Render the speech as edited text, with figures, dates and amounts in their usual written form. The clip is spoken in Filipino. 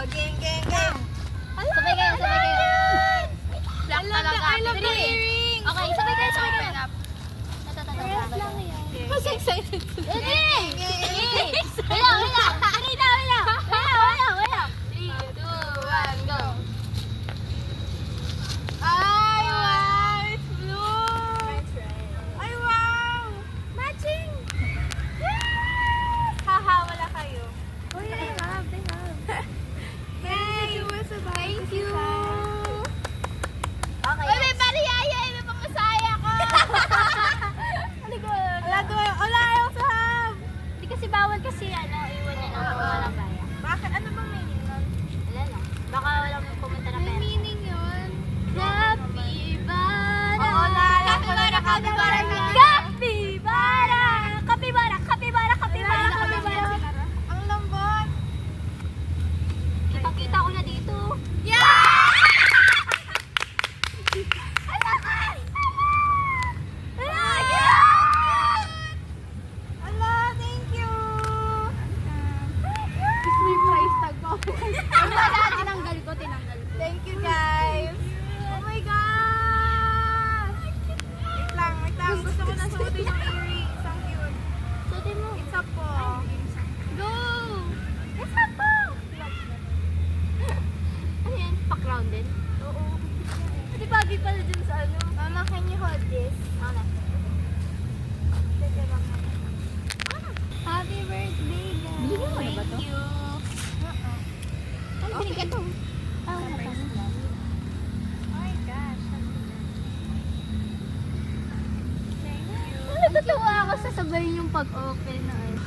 Gang, gang, gang. Sabay kayo, sabay kayo. Black talaga. I love the earrings. Okay, sabay kayo, sabay kayo. Parehas lang yan. Mas excited sila. Hindi! Wala, wala! Wala! 3, 2, 1, go! Ay, wow! It's blue! Ay, wow! Matching! Yes! Haha, wala kayo. Oh, they have. Yay! Thank you! Okay. Uy, may bariyaya! May pamasaya ko! Wala yung sahab! Hindi kasi bawal kasi iwan niya ng walang baya. Bakit? Ano bang meaning nun? Wala lang. Baka walang pumunta na May pera. meaning yun. Capybara! Oo, naalala ko na Capybara! Ang lambot! Kita-kita ko na dito. Ala, thank you! May price tag pa. Tinanggal ko. Thank you, guys! Oh my God! Wait lang. Gusto ko na suotin yung earrings. Ang cute. Suotin mo. It's up po. Go! Isa po! Ano yan? Pa-crown din? Oo. Pati bagay pala dun sa ano. Mama, can you hold this? Ano? Teka lang. Happy birthday, guys! Binigyan mo na ba to? Thank you! Ano binigyan to? Wala pa. Oh my gosh. Natutuwa ako sa sabay yung pag-open na ano.